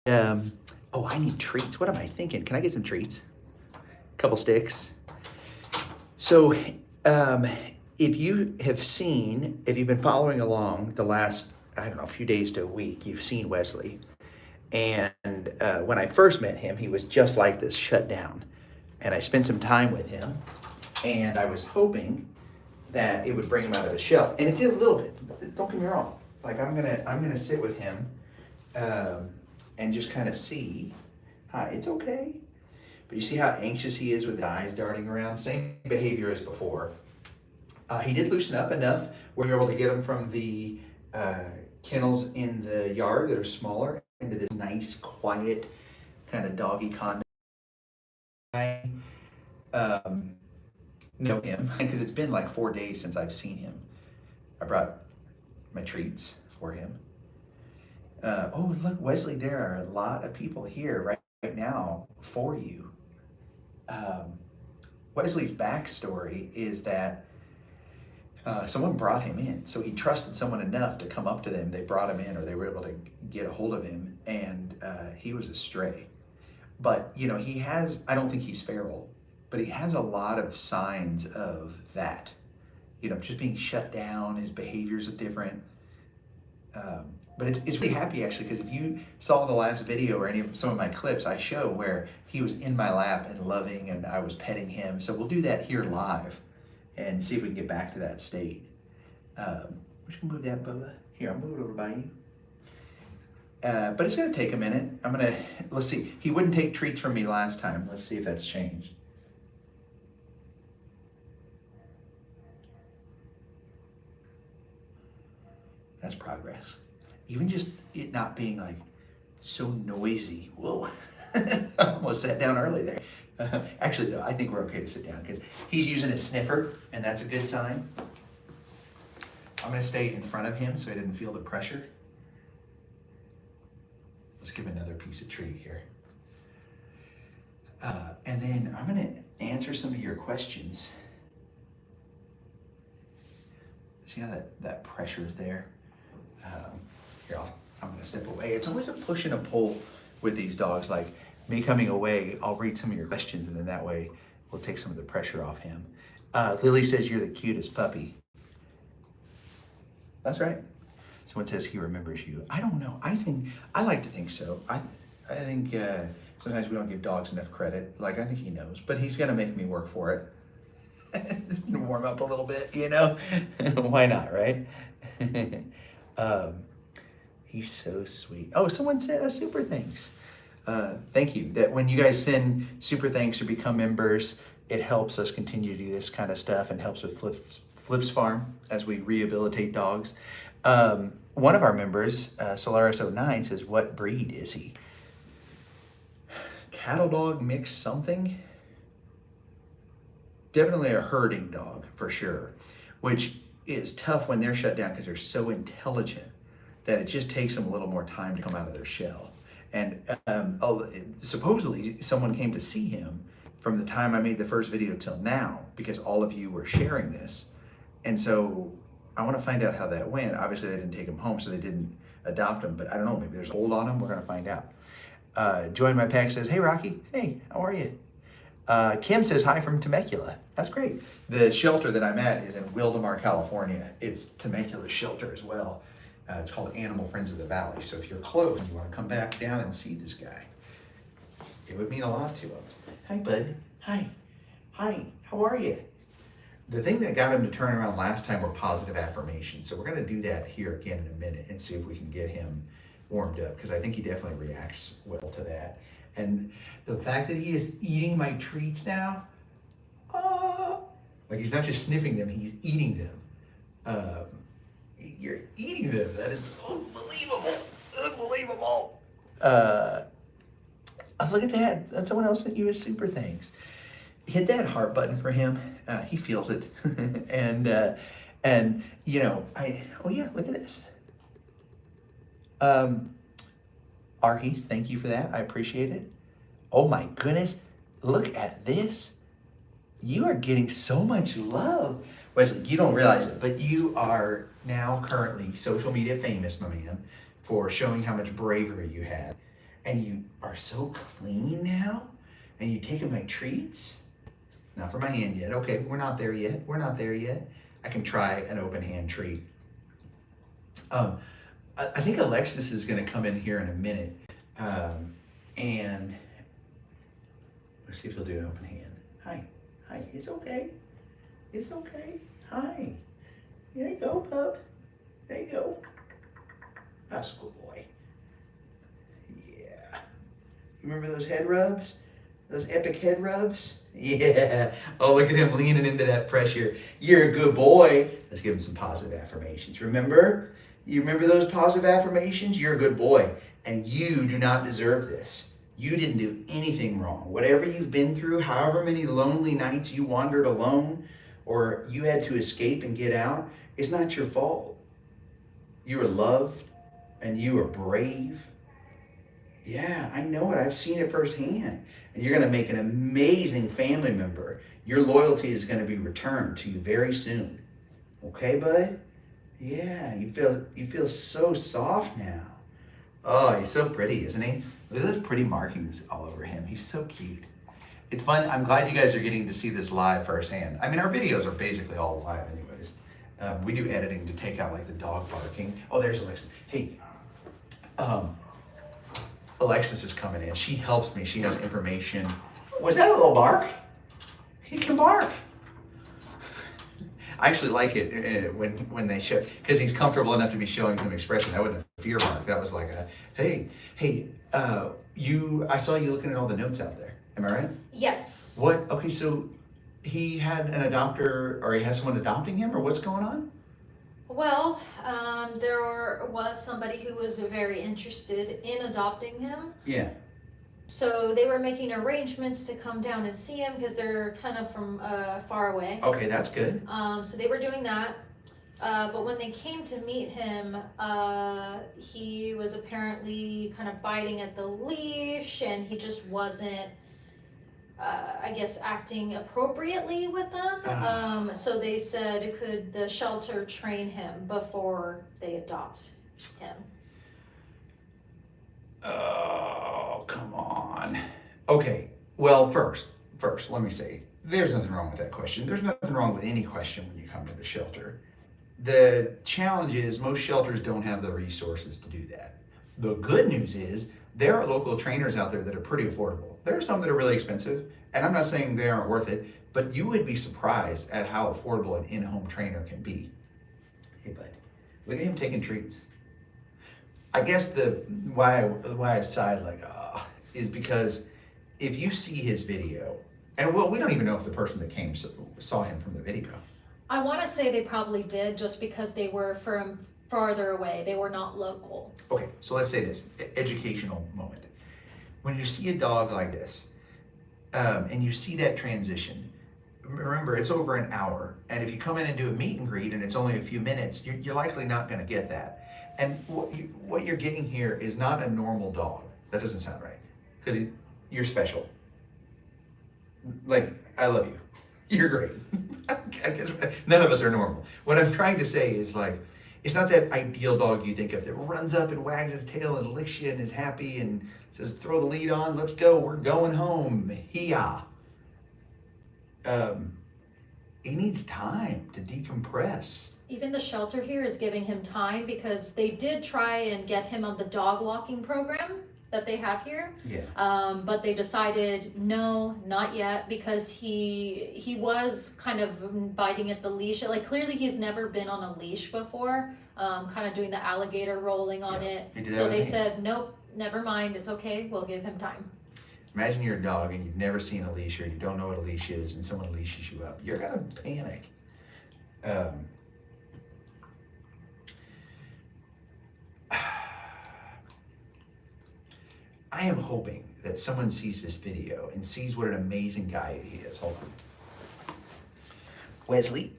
Oh, I need treats. What am I thinking? Can I get some treats? Couple sticks. So, if you've been following along the last, I don't know, a few days to a week, you've seen Wesley. And when I first met him, he was just like this, shut down. And I spent some time with him, and I was hoping that it would bring him out of his shell. And it did a little bit. Don't get me wrong. Like I'm gonna sit with him and just kind of see. Hi, it's okay. But you see how anxious he is with the eyes darting around? Same behavior as before. He did loosen up enough where we were able to get him from the kennels in the yard that are smaller into this nice, quiet, kind of doggy condo. I know him because it's been like 4 days since I've seen him. I brought my treats for him. Oh, look, Wesley, there are a lot of people here right now for you. Wesley's backstory is that someone brought him in. So he trusted someone enough to come up to them. They brought him in, or they were able to get a hold of him, and he was a stray. But, you know, I don't think he's feral, but he has a lot of signs of that. You know, just being shut down, his behaviors are different. But it's really happy actually, because if you saw the last video or some of my clips, I show where he was in my lap and loving, and I was petting him. So we'll do that here live and see if we can get back to that state. We're just gonna move that, Bubba. Here, I'll move it over by you. But it's gonna take a minute. Let's see. He wouldn't take treats from me last time. Let's see if that's changed. That's progress. Even just it not being like so noisy. Whoa, I almost sat down early there. Actually though, I think we're okay to sit down because he's using his sniffer, and that's a good sign. I'm gonna stay in front of him so he didn't feel the pressure. Let's give him another piece of treat here. And then I'm gonna answer some of your questions. See how that pressure is there? Here, I'm gonna step away. It's always a push and a pull with these dogs. Like me coming away, I'll read some of your questions, and then that way we'll take some of the pressure off him. Lily says you're the cutest puppy. That's right. Someone says he remembers you. I don't know. I like to think so. I think sometimes we don't give dogs enough credit. Like I think he knows, but he's gonna make me work for it. Warm up a little bit, you know? Why not, right? He's so sweet. Oh, someone said a super thanks. Thank you. That when you guys send super thanks or become members, it helps us continue to do this kind of stuff and helps with Flips Farm as we rehabilitate dogs. One of our members, Solaris09, says, what breed is he? Cattle dog mix something? Definitely a herding dog for sure, which is tough when they're shut down because they're so intelligent that it just takes them a little more time to come out of their shell. And supposedly someone came to see him from the time I made the first video till now because all of you were sharing this. And so I want to find out how that went. Obviously they didn't take him home, so they didn't adopt him, but I don't know, maybe there's a hold on him. We're going to find out. Join My Pack says, hey Rocky, hey, how are you? Kim says hi from Temecula. That's great. The shelter that I'm at is in Wildomar, California. It's Temecula's shelter as well. It's called Animal Friends of the Valley. So if you're close and you want to come back down and see this guy, it would mean a lot to him. Hi, bud. Hi. Hi. How are you? The thing that got him to turn around last time were positive affirmations. So we're going to do that here again in a minute and see if we can get him warmed up, because I think he definitely reacts well to that. And the fact that he is eating my treats now, like he's not just sniffing them, he's eating them. You're eating them. That is unbelievable. Unbelievable. Look at that. That's someone else sent you a super thanks. Hit that heart button for him. He feels it. and you know, oh yeah, look at this. Arhi, thank you for that. I appreciate it. Oh my goodness. Look at this. You are getting so much love. Wesley, you don't realize it, but you are now currently social media famous, my man, for showing how much bravery you had. and you are so clean now, and you take him like treats. Not for my hand yet. Okay, we're not there yet. We're not there yet. I can try an open hand treat. I think Alexis is going to come in here in a minute, and let's see if he'll do an open hand. Hi, it's okay. It's okay. Hi. There you go, pup. There you go. That's a good boy. Yeah. You remember those head rubs? Those epic head rubs? Yeah. Oh, look at him leaning into that pressure. You're a good boy. Let's give him some positive affirmations. Remember? You remember those positive affirmations? You're a good boy. And you do not deserve this. You didn't do anything wrong. Whatever you've been through, however many lonely nights you wandered alone, or you had to escape and get out, it's not your fault. You were loved and you were brave. Yeah, I know it. I've seen it firsthand. And you're going to make an amazing family member. Your loyalty is going to be returned to you very soon. Okay, bud? Yeah, you feel so soft now. Oh, he's so pretty, isn't he? Look at those pretty markings all over him. He's so cute. It's fun. I'm glad you guys are getting to see this live firsthand. I mean, our videos are basically all live anyways. We do editing to take out like the dog barking. Oh, there's Alexis. Hey, Alexis is coming in. She helps me. She has information. Was that a little bark? He can bark. I actually like it when they show, because he's comfortable enough to be showing some expression. That wasn't a fear bark. That was like a, hey, I saw you looking at all the notes out there. Am I right? Yes. What? Okay, so he had an adopter, or he has someone adopting him, or what's going on? Well, there was somebody who was very interested in adopting him. Yeah. So they were making arrangements to come down and see him because they're kind of from far away. Okay, that's good. So they were doing that. But when they came to meet him, he was apparently kind of biting at the leash, and he just wasn't, I guess, acting appropriately with them. So they said, could the shelter train him before they adopt him? Oh, come on. Okay, well, first, let me say, there's nothing wrong with that question. There's nothing wrong with any question when you come to the shelter. The challenge is most shelters don't have the resources to do that. The good news is there are local trainers out there that are pretty affordable. There are some that are really expensive, and I'm not saying they aren't worth it, but you would be surprised at how affordable an in-home trainer can be. Hey, bud, look at him taking treats. I guess why I sighed like, is because if you see his video, and well, we don't even know if the person that came saw him from the video. I want to say they probably did, just because they were from farther away. They were not local. Okay, so let's say this, educational moment. When you see a dog like this, and you see that transition, remember it's over an hour, and if you come in and do a meet and greet and it's only a few minutes, you're likely not going to get that. And what you're getting here is not a normal dog. That doesn't sound right, because you're special. Like, I love you. You're great. I guess none of us are normal. What I'm trying to say is, like, it's not that ideal dog you think of that runs up and wags its tail and licks you and is happy and says, throw the lead on, let's go, we're going home, hee-yah. He needs time to decompress. Even the shelter here is giving him time, because they did try and get him on the dog walking program that they have here. Yeah. But they decided no, not yet, because he was kind of biting at the leash. Like, clearly he's never been on a leash before, kind of doing the alligator rolling on it. So they said, nope, never mind, it's okay, we'll give him time. Imagine you're a dog and you've never seen a leash, or you don't know what a leash is, and someone leashes you up. You're gonna panic. I am hoping that someone sees this video and sees what an amazing guy he is. Hold on. Wesley,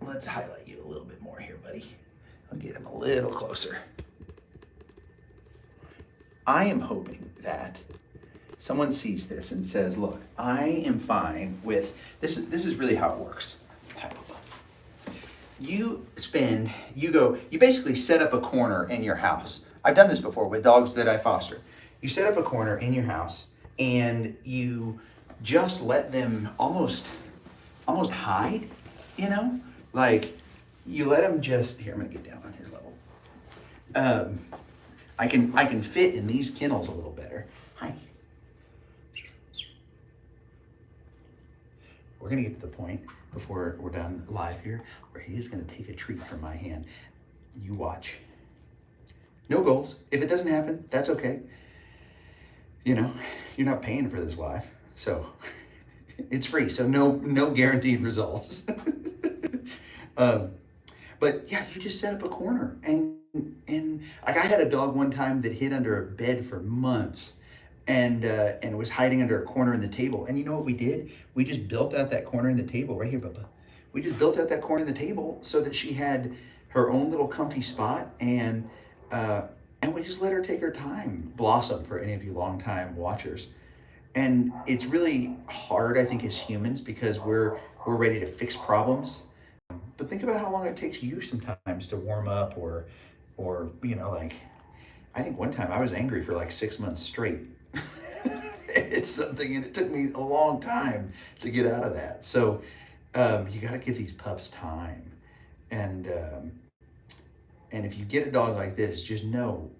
let's highlight you a little bit more here, buddy. I'll get him a little closer. I am hoping that someone sees this and says, look, I am fine with this. This is really how it works. You basically set up a corner in your house I've done this before with dogs that I foster. You set up a corner in your house and you just let them almost hide, you know? Like you let them just, here, I'm gonna get down on his level. I can fit in these kennels a little better. Hi. We're gonna get to the point before we're done live here where he is gonna take a treat from my hand. You watch. No goals. If it doesn't happen, that's okay. You know, you're not paying for this live, so it's free. So no guaranteed results. But yeah, you just set up a corner, and like I had a dog one time that hid under a bed for months, and was hiding under a corner in the table. And you know what we did? We just built out that corner in the table right here, Bubba. We just built out that corner in the table so that she had her own little comfy spot, and we just let her take her time blossom, for any of you longtime watchers. And it's really hard, I think, as humans, because we're ready to fix problems. But think about how long it takes you sometimes to warm up, or you know, like I think one time I was angry for like 6 months straight. It's something, and it took me a long time to get out of that. So you got to give these pups time, and if you get a dog like this, just know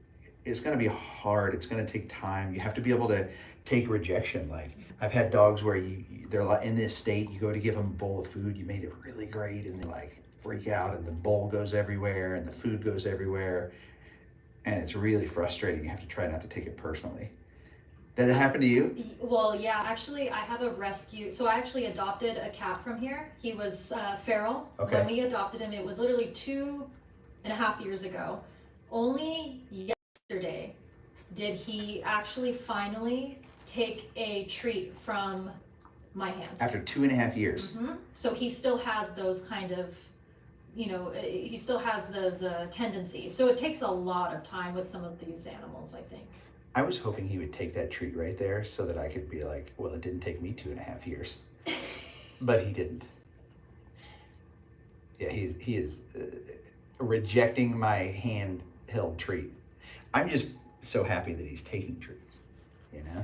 it's going to be hard. It's going to take time. You have to be able to take rejection. Like I've had dogs where they're like in this state, you go to give them a bowl of food, you made it really great, and they like freak out, and the bowl goes everywhere and the food goes everywhere, and it's really frustrating. You have to try not to take it personally. Did it happen to you? Well, yeah, actually I have a rescue. So I actually adopted a cat from here. He was feral. Okay. When we adopted him, it was literally 2.5 years ago. Only yesterday did he actually finally take a treat from my hand. After 2.5 years. Mm-hmm. So he still has those kind of, you know, he still has those tendencies. So it takes a lot of time with some of these animals, I think. I was hoping he would take that treat right there so that I could be like, well, it didn't take me 2.5 years. But he didn't. Yeah, he is rejecting my handheld treat. I'm just so happy that he's taking treats, you know?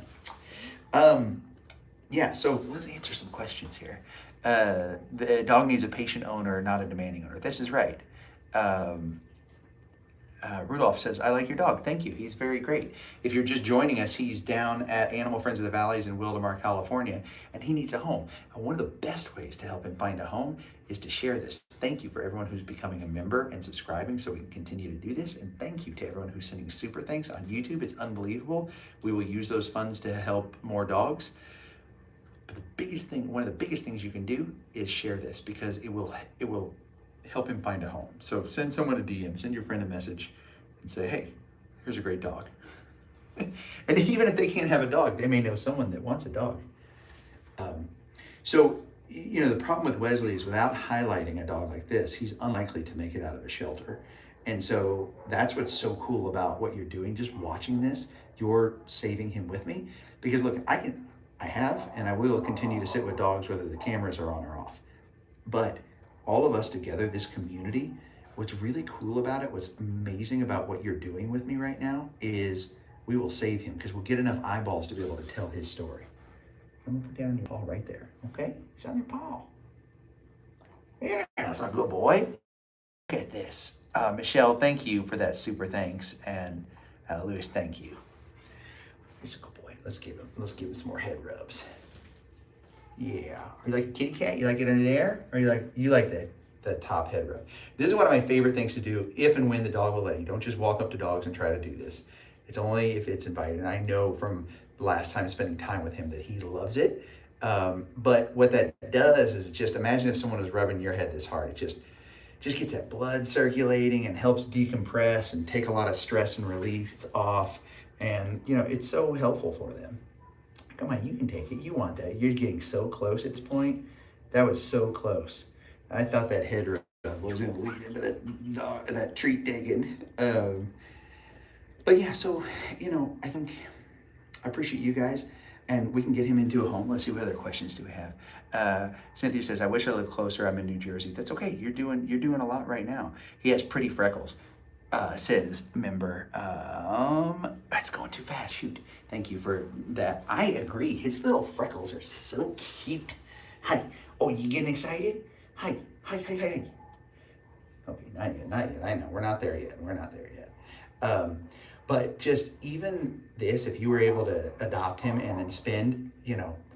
Yeah, so let's answer some questions here. The dog needs a patient owner, not a demanding owner. This is right. Rudolph says, I like your dog. Thank you. He's very great. If you're just joining us, he's down at Animal Friends of the Valleys in Wildomar, California, and he needs a home. And one of the best ways to help him find a home is to share this. Thank you for everyone who's becoming a member and subscribing so we can continue to do this. And thank you to everyone who's sending super thanks on YouTube. It's unbelievable. We will use those funds to help more dogs. But the biggest thing, one of the biggest things you can do is share this, because it will help him find a home. So send someone a DM, send your friend a message and say, hey, here's a great dog. And even if they can't have a dog, they may know someone that wants a dog. So, you know, the problem with Wesley is without highlighting a dog like this, he's unlikely to make it out of a shelter. And so that's what's so cool about what you're doing. Just watching this, you're saving him with me. Because look, I have, and I will continue to sit with dogs whether the cameras are on or off. But all of us together, this community, what's really cool about it, what's amazing about what you're doing with me right now is we will save him, because we'll get enough eyeballs to be able to tell his story. I'm gonna put down your paw right there, okay? It's on your paw. Yeah, that's a good boy. Look at this. Michelle, thank you for that super thanks. And Louis, thank you. He's a good boy. Let's give him some more head rubs. Yeah. You like a kitty cat? You like it under there? Or you like that top head rub? This is one of my favorite things to do if and when the dog will let you. Don't just walk up to dogs and try to do this. It's only if it's invited. And I know from the last time spending time with him that he loves it. But what that does is just imagine if someone was rubbing your head this hard. It just gets that blood circulating and helps decompress and take a lot of stress and relief off. And, you know, it's so helpful for them. Come on, you can take it. You want that. You're getting so close at this point. That was so close. I thought that head rub was going to lead into that treat digging. But yeah, so, you know, I appreciate you guys, and we can get him into a home. Let's see, what other questions do we have? Cynthia says, I wish I lived closer. I'm in New Jersey. That's okay. You're doing a lot right now. He has pretty freckles. says member, it's going too fast, shoot. Thank you for that. I agree, his little freckles are so cute. Hi, oh, you getting excited? Hi, hi, hi, hi. Okay, not yet, not yet, I know, we're not there yet, but just even this, if you were able to adopt him and then spend,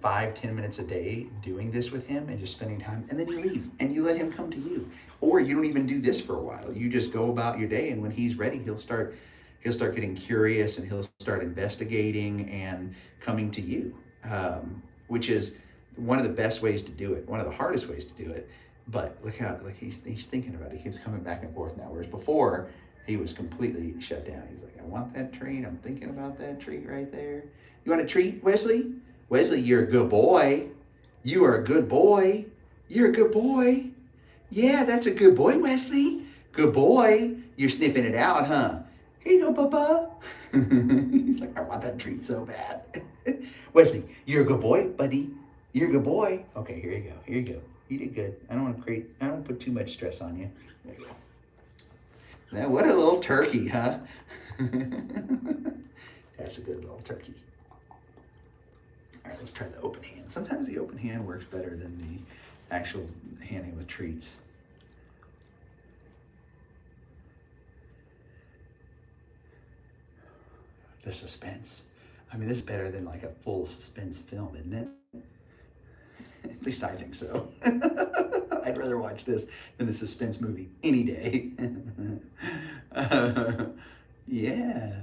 5-10 minutes a day doing this with him and just spending time, and then you leave and you let him come to you. Or you don't even do this for a while. You just go about your day, and when he's ready, he'll start getting curious, and he'll start investigating and coming to you, which is one of the best ways to do it, one of the hardest ways to do it. But look how, he's thinking about it. He keeps coming back and forth now, whereas before, he was completely shut down. He's like, I want that treat. I'm thinking about that treat right there. You want a treat, Wesley? Wesley, you're a good boy. You are a good boy. You're a good boy. Yeah, that's a good boy, Wesley. Good boy. You're sniffing it out, huh? Here you go, Papa. He's like, I want that treat so bad. Wesley, you're a good boy, buddy. You're a good boy. Okay, here you go. Here you go. You did good. I don't want to put too much stress on you. There you go. Now, what a little turkey, huh? That's a good little turkey. All right, let's try the open hand. Sometimes the open hand works better than the actual handing with treats. The suspense. I mean, this is better than like a full suspense film, isn't it? At least I think so. I'd rather watch this than a suspense movie any day. Yeah.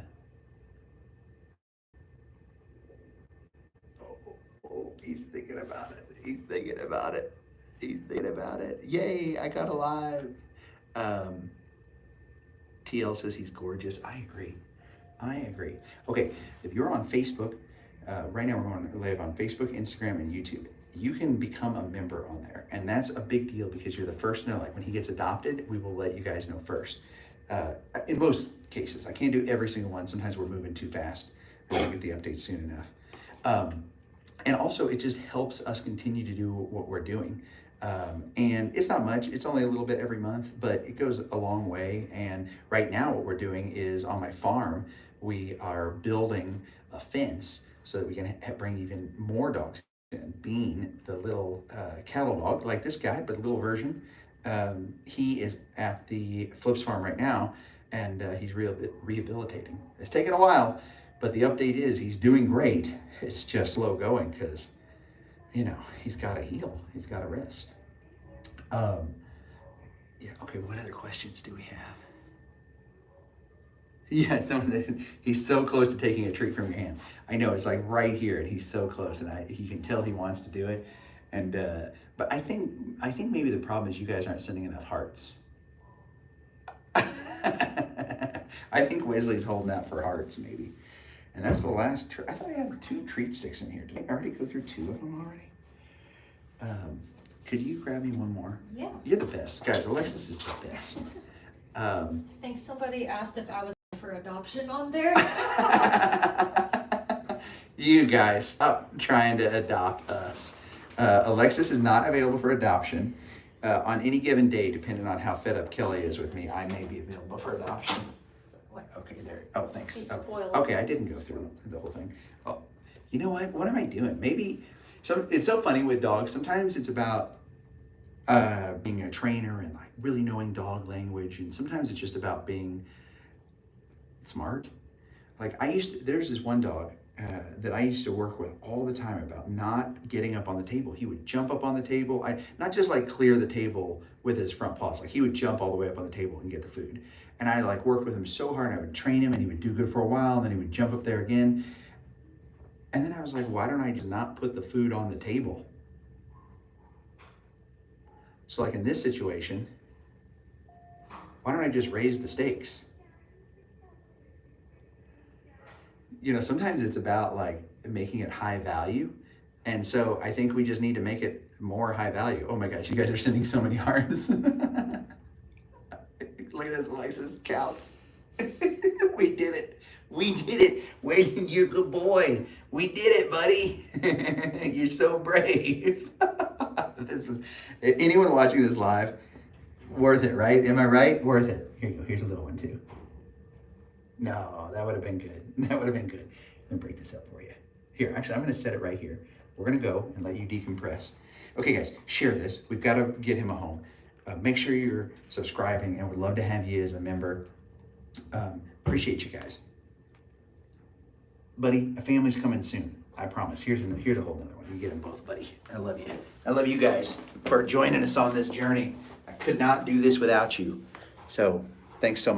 Oh, he's thinking about it. He's thinking about it. He's thinking about it. Yay, I got alive. TL says he's gorgeous. I agree. I agree. Okay, if you're on Facebook, right now we're going live on Facebook, Instagram, and YouTube. You can become a member on there, and that's a big deal because you're the first to know. Like when he gets adopted, we will let you guys know first. In most cases, I can't do every single one. Sometimes we're moving too fast. We don't get the updates soon enough. And also, it just helps us continue to do what we're doing. And it's not much. It's only a little bit every month, but it goes a long way. And right now, what we're doing is on my farm, we are building a fence so that we can bring even more dogs in. Bean, the little cattle dog, like this guy, but a little version, he is at the Flips farm right now, and he's rehabilitating. It's taken a while, but the update is he's doing great. It's just slow going because, he's got to heal. He's got to rest. Yeah, okay, what other questions do we have? Yeah, someone said he's so close to taking a treat from your hand. I know, it's like right here, and he's so close, and you can tell he wants to do it. And but I think maybe the problem is you guys aren't sending enough hearts. I think Wesley's holding out for hearts, maybe. And that's the last. I thought I had 2 treat sticks in here. Did I already go through 2 of them already? Could you grab me one more? Yeah. You're the best, guys. Alexis is the best. I think somebody asked if I was for adoption on there. You guys, stop trying to adopt us. Alexis is not available for adoption. On any given day, depending on how fed up Kelly is with me, I may be available for adoption. Okay, there. Oh, thanks. Okay, I didn't go through the whole thing. Oh, you know what? What am I doing? Maybe. So it's so funny with dogs. Sometimes it's about being a trainer and like really knowing dog language, and sometimes it's just about being smart. Like there's this one dog that I used to work with all the time about not getting up on the table. He would jump up on the table. Not just like clear the table with his front paws. Like he would jump all the way up on the table and get the food. And I like worked with him so hard. I would train him, and he would do good for a while, and then he would jump up there again. And then I was like, why don't I just not put the food on the table? So like in this situation, why don't I just raise the stakes? Sometimes it's about like making it high value. And so I think we just need to make it more high value. Oh my gosh, you guys are sending so many hearts. Look at this, Alexis counts. We did it. We did it. Wait, you're a good boy. We did it, buddy. You're so brave. This was, anyone watching this live, worth it, right? Am I right? Worth it. Here you go. Here's a little one too. No, that would have been good. That would have been good. Let me break this up for you. Here, actually, I'm going to set it right here. We're going to go and let you decompress. Okay, guys, share this. We've got to get him a home. Make sure you're subscribing, and we'd love to have you as a member. Appreciate you guys. Buddy, a family's coming soon. I promise. Here's a whole nother one. You get them both, buddy. I love you. I love you guys for joining us on this journey. I could not do this without you. So thanks so much.